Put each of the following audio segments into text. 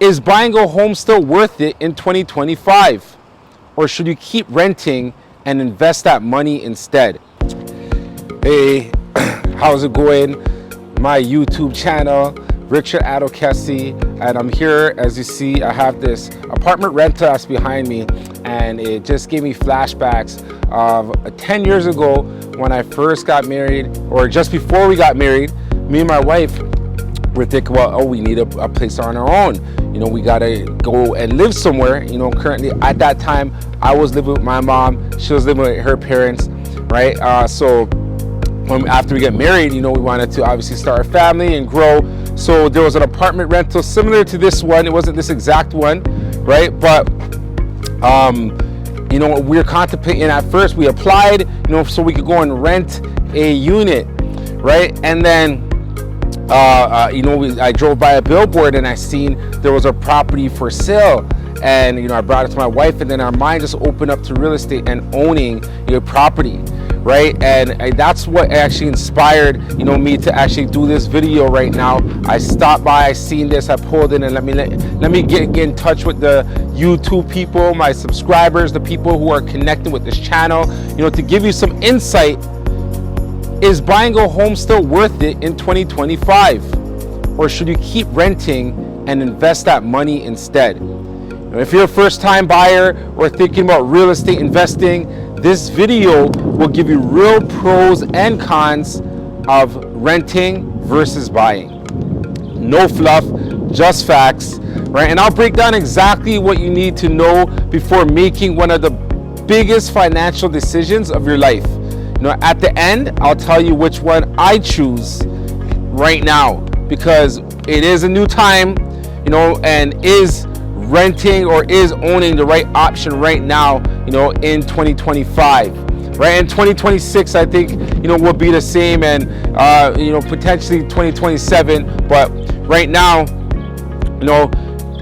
Is buying a home still worth it in 2025? Or should you keep renting and invest that money instead? Hey, how's it going? My YouTube channel, Richard Addo-Kessie, and I'm here. As you see, I have this apartment rental that's behind me, and it just gave me flashbacks of 10 years ago when I first got married, or just before we got married. Me and my wife were thinking, well, oh, we need a place on our own. You know, we gotta go and live somewhere. You know, currently at that time, I was living with my mom. She was living with her parents, right? So after we get married, you know, we wanted to obviously start a family and grow. So there was an apartment rental similar to this one. It wasn't this exact one, right? But you know, we were contemplating at first. We applied, you know, so we could go and rent a unit, right? And then you know, I drove by a billboard and I seen there was a property for sale, and you know, I brought it to my wife, and then our mind just opened up to real estate and owning your property, right? And that's what actually inspired, you know, me to actually do this video right now. I stopped by, I seen this, I pulled in, and let me get in touch with the YouTube people, my subscribers, the people who are connecting with this channel, you know, to give you some insight. Is buying a home still worth it in 2025? Or should you keep renting and invest that money instead? Now, if you're a first-time buyer or thinking about real estate investing, this video will give you real pros and cons of renting versus buying. No fluff, just facts, right? And I'll break down exactly what you need to know before making one of the biggest financial decisions of your life. You know, at the end, I'll tell you which one I choose right now, because it is a new time, you know, and is renting or is owning the right option right now, you know, in 2025, right? In 2026, I think, you know, will be the same, and you know, potentially 2027. But right now, you know,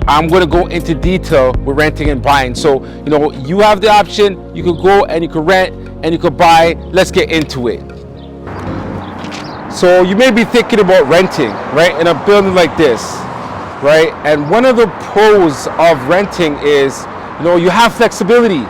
I'm going to go into detail with renting and buying. So, you know, you have the option. You could go and you could rent and you could buy. Let's get into it. So you may be thinking about renting, right, in a building like this, right? And one of the pros of renting is, you know, you have flexibility.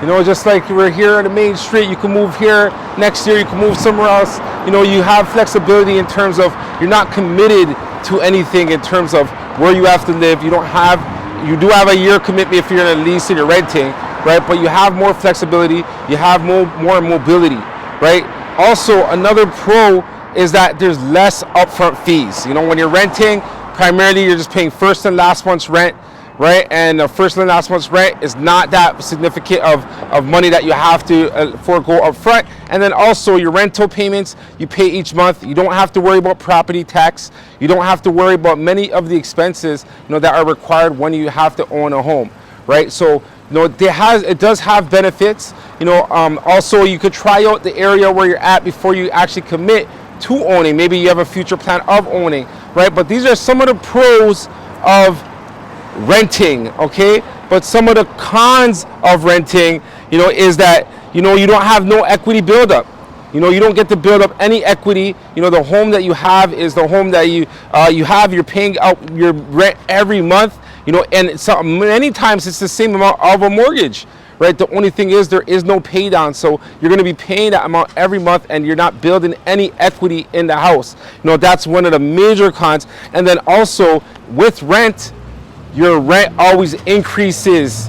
You know, just like we're here on the main street, you can move here. Next year, you can move somewhere else. You know, you have flexibility in terms of you're not committed to anything in terms of where you have to live. You do have a year commitment if you're in a lease and you're renting, right? But you have more flexibility, you have more mobility, right? Also, another pro is that there's less upfront fees. You know, when you're renting, primarily you're just paying first and last month's rent, right? And the first and last month's rent is not that significant of money that you have to forego up front. And then also your rental payments, you pay each month. You don't have to worry about property tax. You don't have to worry about many of the expenses, you know, that are required when you have to own a home, right? So, you know, it does have benefits. You know, also you could try out the area where you're at before you actually commit to owning. Maybe you have a future plan of owning, right? But these are some of the pros of renting, okay? But some of the cons of renting, you know, is that, you know, you don't have no equity buildup. You know, you don't get to build up any equity. You know, the home that you have is the home that you have. You're paying out your rent every month, you know, and so many times it's the same amount of a mortgage, right? The only thing is there is no pay down. So you're going to be paying that amount every month, and you're not building any equity in the house. You know, that's one of the major cons. And then also with rent, your rent always increases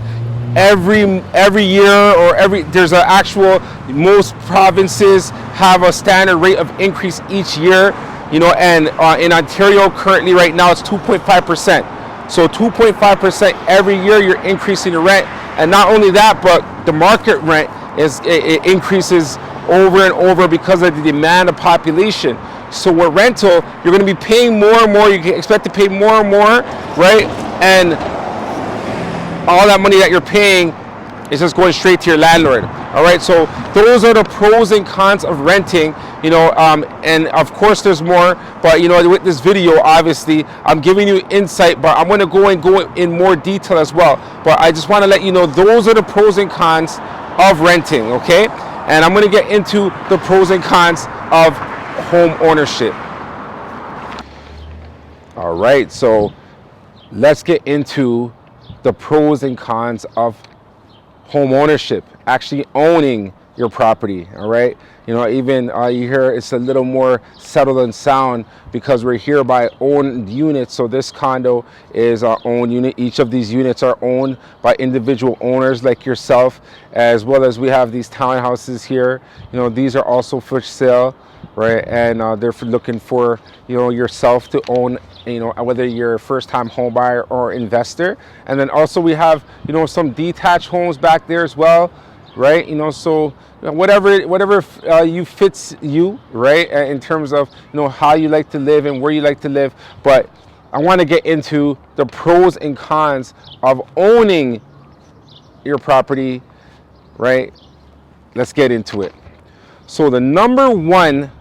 every year, or there's an actual, most provinces have a standard rate of increase each year, you know, and in Ontario currently right now it's 2.5%. So 2.5% every year you're increasing the rent. And not only that, but the market rent it increases over and over because of the demand of population. So with rental, you're going to be paying more and more. You can expect to pay more and more, right? And all that money that you're paying is just going straight to your landlord. All right, so those are the pros and cons of renting, you know, and of course there's more, but you know, with this video, obviously, I'm giving you insight, but I'm going to go in more detail as well. But I just want to let you know those are the pros and cons of renting, okay? And I'm going to get into the pros and cons of home ownership. All right, so let's get into the pros and cons of home ownership, actually owning your property. All right, even you hear it's a little more settled and sound because we're here by owned units. So this condo is our own unit. Each of these units are owned by individual owners like yourself, as well as we have these townhouses here. These are also for sale, right? And they're looking for yourself to own, whether you're a first-time home buyer or investor. And then also we have some detached homes back there as well, right? So whatever you fits you, right, in terms of how you like to live and where you like to live. But I want to get into the pros and cons of owning your property, right? Let's get into it. So the number one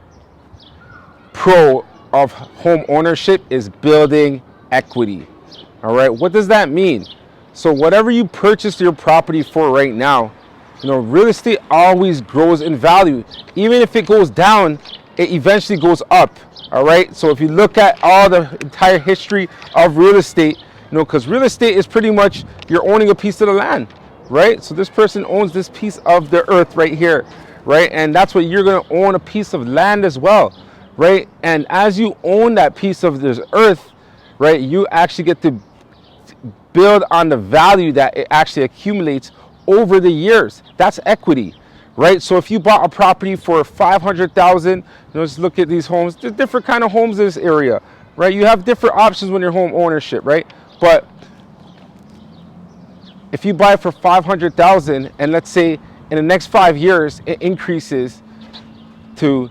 pro of home ownership is building equity. All right, what does that mean? So whatever you purchased your property for right now, real estate always grows in value. Even if it goes down, it eventually goes up. All right, so if you look at all the entire history of real estate, because real estate is pretty much you're owning a piece of the land, right? So this person owns this piece of the earth right here, right? And that's what you're going to own, a piece of land as well, right? And as you own that piece of this earth, right, you actually get to build on the value that it actually accumulates over the years. That's equity, right? So if you bought a property for $500,000, let's look at these homes. There's different kind of homes in this area, right? You have different options when you're home ownership, right? But if you buy it for $500,000 and let's say in the next 5 years it increases to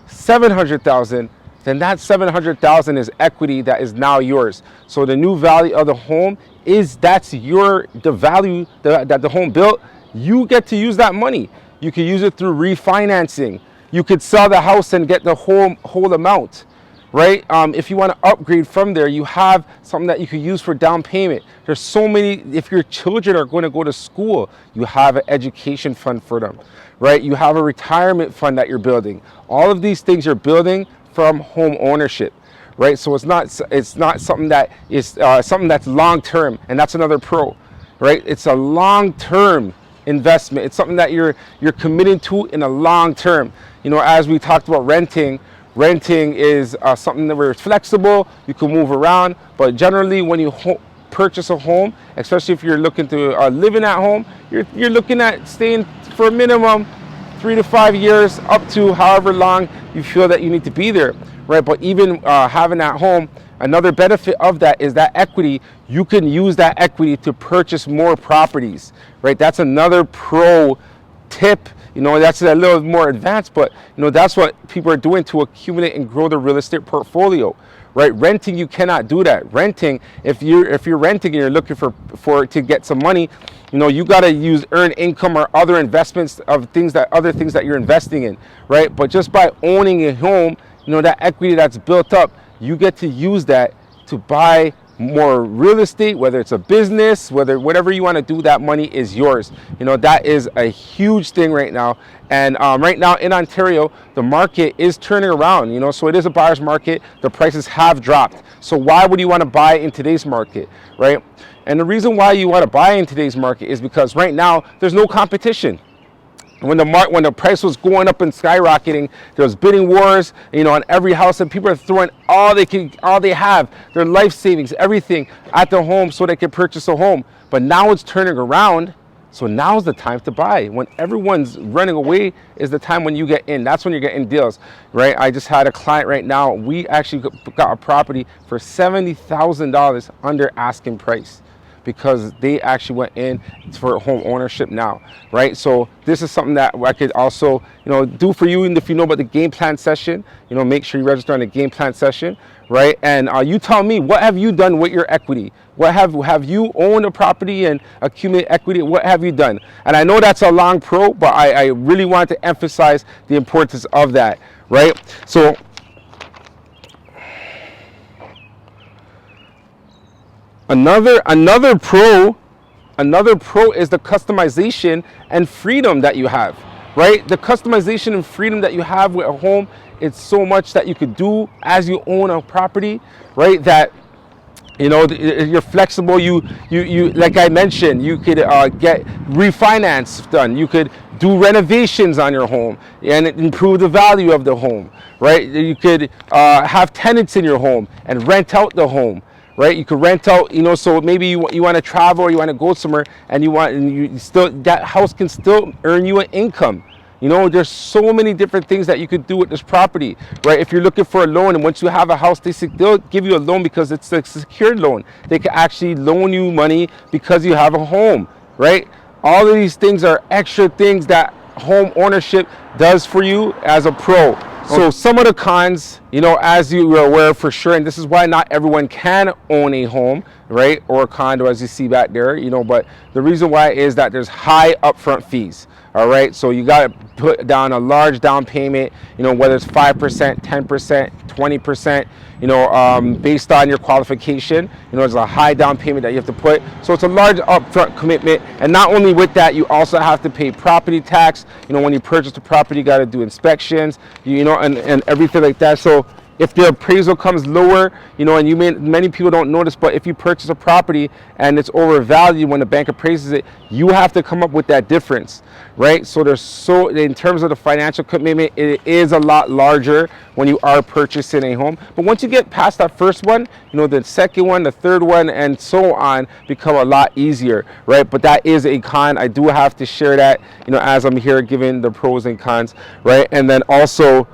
$700,000, then that $700,000 is equity that is now yours. So the new value of the home that's the value that the home built. You get to use that money. You can use it through refinancing. You could sell the house and get the whole amount, right? If you want to upgrade from there, you have something that you could use for down payment. There's so many. If your children are going to go to school, you have an education fund for them, right? You have a retirement fund that you're building. All of these things you're building from home ownership, right? So it's not something that is something that's long term, and that's another pro, right? It's a long term investment. It's something that you're committing to in a long term. As we talked about renting is something that we're flexible. You can move around, but generally when you purchase a home, especially if you're looking to live in that home, you're looking at staying for a minimum 3 to 5 years, up to however long you feel that you need to be there, right? But even having that home, another benefit of that is that equity. You can use that equity to purchase more properties, right? That's another pro tip. That's a little more advanced, but that's what people are doing to accumulate and grow their real estate portfolio, right? Renting, you cannot do that. Renting, if you're renting and you're looking for to get some money, you got to use earned income or other investments of other things that you're investing in, right? But just by owning a home, that equity that's built up, you get to use that to buy more real estate, whether it's a business, whatever you want to do, that money is yours. That is a huge thing right now. And right now in Ontario, the market is turning around, so it is a buyer's market. The prices have dropped. So why would you want to buy in today's market, right? And the reason why you want to buy in today's market is because right now there's no competition. When the price was going up and skyrocketing, there was bidding wars, on every house, and people are throwing all they have, their life savings, everything at the home so they can purchase a home. But now it's turning around, so now's the time to buy. When everyone's running away is the time when you get in. That's when you're getting deals, right? I just had a client right now. We actually got a property for $70,000 under asking price, because they actually went in for home ownership now, right? So this is something that I could also, do for you. And if you know about the game plan session, make sure you register on the game plan session, right? And you tell me, what have you done with your equity? What have you owned a property and accumulate equity? What have you done? And I know that's a long pro, but I really want to emphasize the importance of that, right? So Another pro is the customization and freedom that you have, right? The customization and freedom that you have with a home, it's so much that you could do as you own a property, right? That, You know, you're flexible. You like I mentioned, you could get refinance done. You could do renovations on your home and improve the value of the home, right? You could have tenants in your home and rent out the home, right? You could rent out, you know, so maybe you want to travel or you want to go somewhere and you still, that house can still earn you an income. You know, there's so many different things that you could do with this property, right? If you're looking for a loan and once you have a house, they'll give you a loan because it's a secured loan. They can actually loan you money because you have a home, right? All of these things are extra things that home ownership does for you as a pro. So some of the cons, you know, as you are aware for sure, and this is why not everyone can own a home, right? Or a condo as you see back there, you know, but the reason why is that there's high upfront fees. All right, so you got to put down a large down payment, you know, whether it's 5%, 10%, 20%, you know, based on your qualification. You know, there's a high down payment that you have to put. So it's a large upfront commitment. And not only with that, you also have to pay property tax. You know, when you purchase the property, you got to do inspections, you know, and everything like that. So if the appraisal comes lower, you know, and many people don't notice, but if you purchase a property and it's overvalued when the bank appraises it, you have to come up with that difference, right? So in terms of the financial commitment, it is a lot larger when you are purchasing a home. But once you get past that first one, you know, the second one, the third one, and so on become a lot easier, right? But that is a con. I do have to share that, you know, as I'm here giving the pros and cons, right? And then also,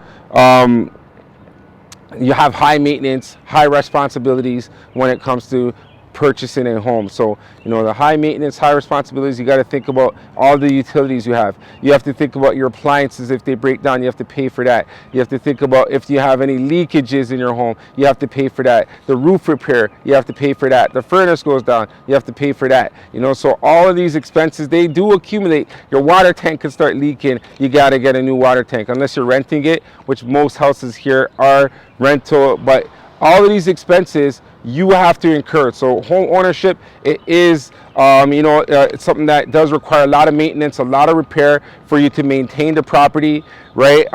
you have high maintenance, high responsibilities when it comes to purchasing a home. So, you know, the high maintenance, high responsibilities, you got to think about all the utilities you have. You have to think about your appliances. If they break down, you have to pay for that. You have to think about if you have any leakages in your home, you have to pay for that. The roof repair, you have to pay for that. The furnace goes down, you have to pay for that. You know, so all of these expenses, they do accumulate. Your water tank can start leaking. You got to get a new water tank unless you're renting it, which most houses here are rental, but all of these expenses you have to incur. So home ownership, it is you know, it's something that does require a lot of maintenance, a lot of repair for you to maintain the property, right?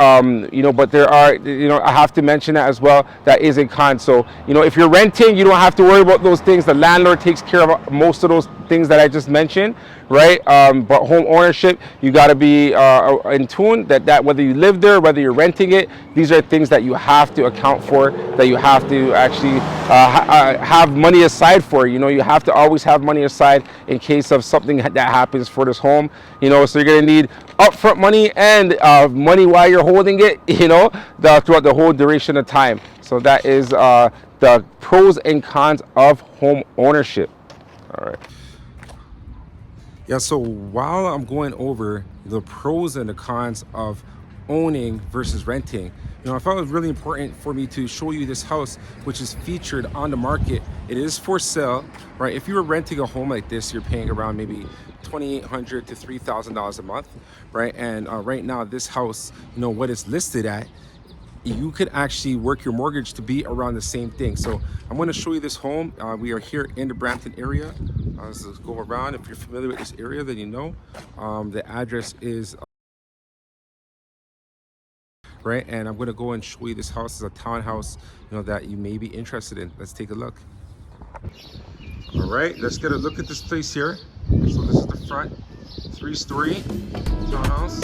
You know, but there are, you know, I have to mention that as well. That is a con. So, you know, if you're renting, you don't have to worry about those things. The landlord takes care of most of those things that I just mentioned, right? But home ownership, you got to be in tune that whether you live there, whether you're renting it, these are things that you have to account for, that you have to actually have money aside for. You know, you have to always have money aside in case of something that happens for this home. You know, so you're going to need upfront money and money while you're holding it, you know, throughout the whole duration of time. So that is the pros and cons of home ownership. All right. Yeah, so while I'm going over the pros and the cons of owning versus renting, you know, I thought it was really important for me to show you this house, which is featured on the market. It is for sale, right? If you were renting a home like this, you're paying around maybe $2,800 to $3,000 a month, right? And right now, this house, you know, what it's listed at, you could actually work your mortgage to be around the same thing. So I'm going to show you this home. We are here in the Brampton area. Let's go around. If you're familiar with this area, then you know. The address is right, and I'm going to go and show you this house. It's a townhouse, you know, that you may be interested in. Let's take a look. All right, let's get a look at this place here. So this is the front, 3-story townhouse.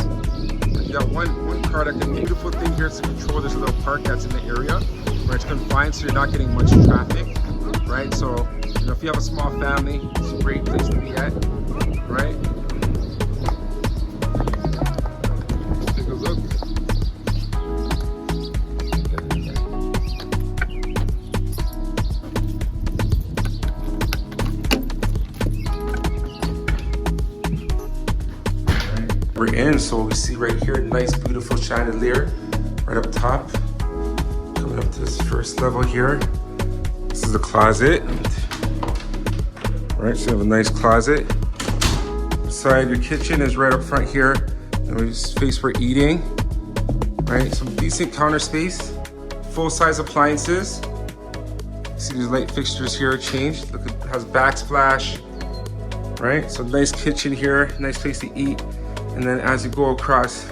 You got one car. That the beautiful thing here is to control. There's a little park that's in the area where it's confined, so you're not getting much traffic, right? So, you know, if you have a small family, it's a great place to be at, right? Let's take a look. We're in, so we see right here, nice beautiful chandelier right up top. Coming up to this first level here. This is the closet. Right, so you have a nice closet. Inside your kitchen is right up front here. And we space for eating. Right, some decent counter space. Full size appliances. See these light fixtures here changed. Look, it has backsplash. Right, so nice kitchen here, nice place to eat. And then as you go across,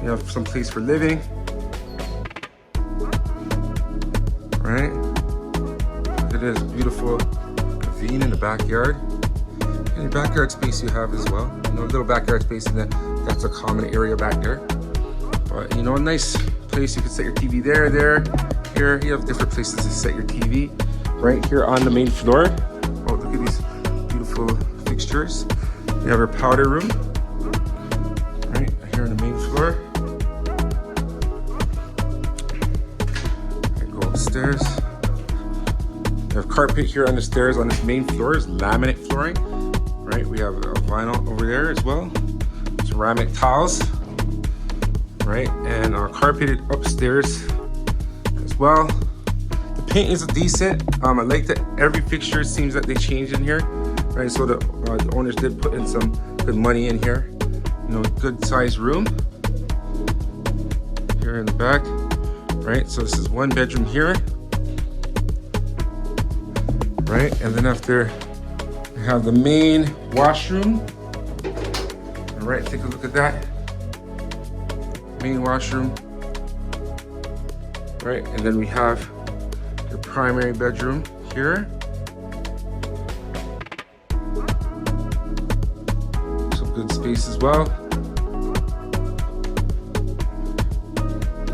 you have some place for living. Right? Look at this beautiful ravine in the backyard. And your backyard space you have as well. You know, a little backyard space, and then that's a common area back there. But you know, a nice place you can set your TV there, here. You have different places to set your TV. Right here on the main floor. Oh, look at these beautiful fixtures. You have our powder room. Right here on the main floor. And go upstairs. We have carpet here on the stairs on this main floor. Is laminate flooring. Right, we have a vinyl over there as well. Ceramic tiles. Right, and carpeted upstairs as well. The paint is decent. I like that every fixture seems that they changed in here. Right, so the owners did put in some good money in here. You know, good sized room here in the back. Right, so this is one bedroom here. Right, and then after we have the main washroom. All right, take a look at that. Main washroom. Right, and then we have your primary bedroom here. Some good space as well.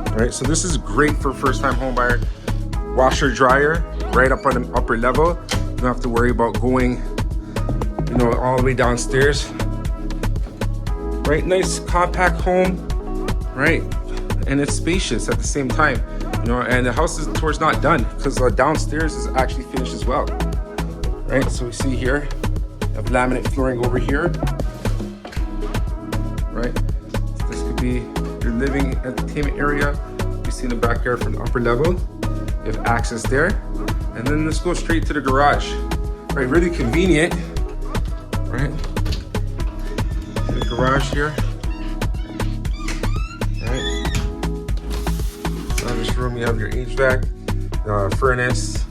All right, so this is great for first-time home buyer. Washer dryer right up on the upper level. You don't have to worry about going, you know, all the way downstairs. Right, nice compact home. Right, and it's spacious at the same time, you know, and the house is towards not done because downstairs is actually finished as well. Right, so we see here, you have laminate flooring over here. Right, so this could be your living entertainment area. You see in the backyard from the upper level. You have access there, and then let's go straight to the garage. Right, really convenient. Right, the garage here. Room, you have your HVAC, furnace,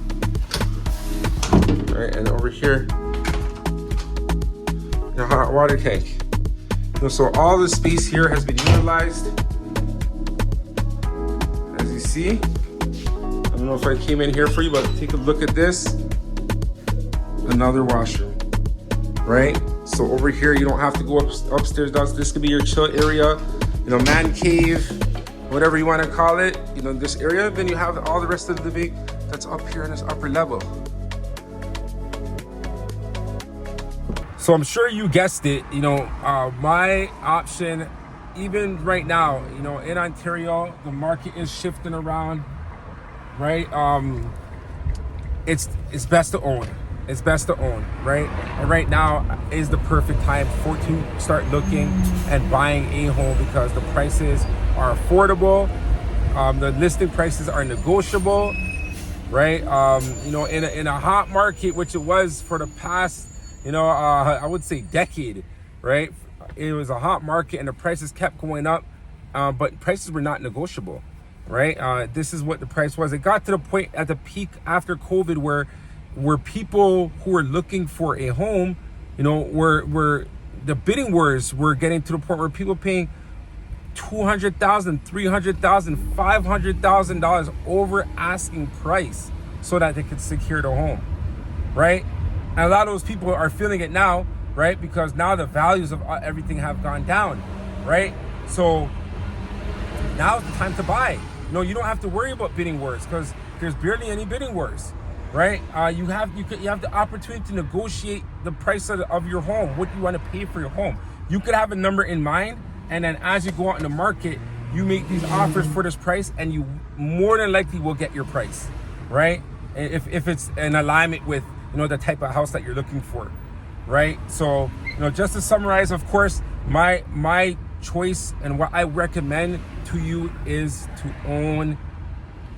right, and over here, your hot water tank. You know, so all the space here has been utilized. As you see, I don't know if I came in here for you, but take a look at this. Another washroom, right? So over here, you don't have to go upstairs. This could be your chill area, you know, man cave, whatever you want to call it, you know, this area. Then you have all the rest of the living that's up here in this upper level. So I'm sure you guessed it, you know, my option, even right now, you know, in Ontario, the market is shifting around, right? It's best to own. It's best to own, right? And right now is the perfect time to start looking and buying a home because the prices are affordable. The listing prices are negotiable, right? You know, in a hot market, which it was for the past, you know, I would say decade, right? It was a hot market and the prices kept going up, but prices were not negotiable, right? This is what the price was. It got to the point at the peak after COVID where people who were looking for a home, you know, were the bidding wars were getting to the point where people paying $200,000, $300,000, $500,000 over asking price so that they could secure the home, right? And a lot of those people are feeling it now, right? Because now the values of everything have gone down, right? So now is the time to buy. You know, you don't have to worry about bidding wars because there's barely any bidding wars, right? You have the opportunity to negotiate the price of your home, what you want to pay for your home. You could have a number in mind, and then as you go out in the market, you make these offers for this price, and you more than likely will get your price, right? If it's in alignment with, you know, the type of house that you're looking for, right? So, you know, just to summarize, of course, my choice and what I recommend to you is to own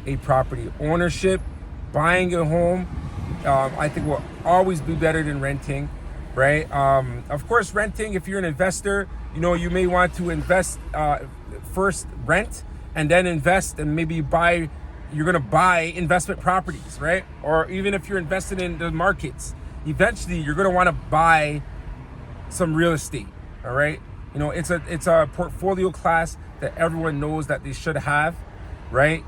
a property. Ownership, buying a home, I think will always be better than renting, right? Of course, renting, if you're an investor, you know, you may want to invest, first rent and then invest, and maybe you're gonna buy investment properties, right? Or even if you're invested in the markets, eventually you're gonna wanna buy some real estate, all right? You know, it's a portfolio class that everyone knows that they should have, right?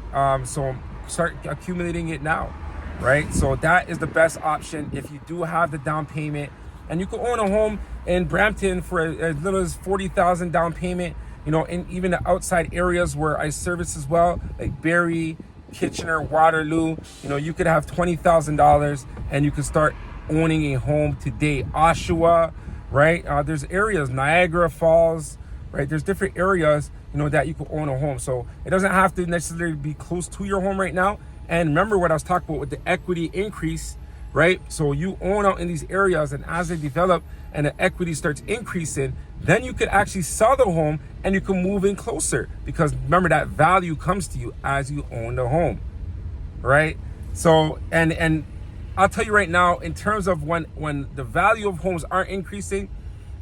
So start accumulating it now, right? So that is the best option if you do have the down payment. And you can own a home in Brampton for as little as $40,000 down payment, you know, in even the outside areas where I service as well, like Barrie, Kitchener, Waterloo. You know, you could have $20,000 and you can start owning a home today. Oshawa, right? There's areas, Niagara Falls, right? There's different areas, you know, that you can own a home. So it doesn't have to necessarily be close to your home right now. And remember what I was talking about with the equity increase, right? So you own out in these areas, and as they develop and the equity starts increasing, then you could actually sell the home and you can move in closer, because remember that value comes to you as you own the home, right? So, and I'll tell you right now, in terms of when the value of homes aren't increasing,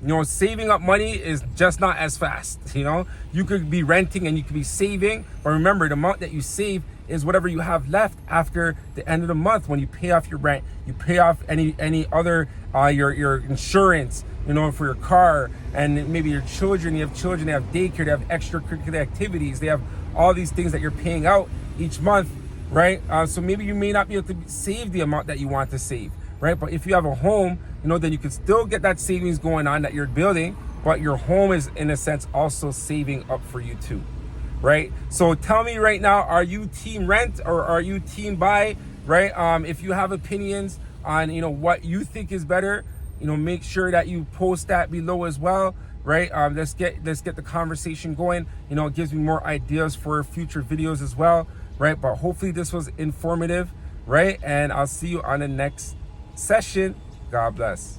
you know, saving up money is just not as fast. You know, you could be renting and you could be saving, but remember, the amount that you save is whatever you have left after the end of the month. When you pay off your rent, you pay off any other your insurance, you know, for your car, and maybe your children. You have children, they have daycare, they have extracurricular activities, they have all these things that you're paying out each month, right? So maybe you may not be able to save the amount that you want to save, right? But if you have a home, you know, then you can still get that savings going on that you're building, but your home is in a sense also saving up for you too, right? So tell me right now, are you team rent or are you team buy, right? If you have opinions on, you know, what you think is better, you know, make sure that you post that below as well, right? Let's get the conversation going. You know, it gives me more ideas for future videos as well, right? But hopefully this was informative, right? And I'll see you on the next session. God bless.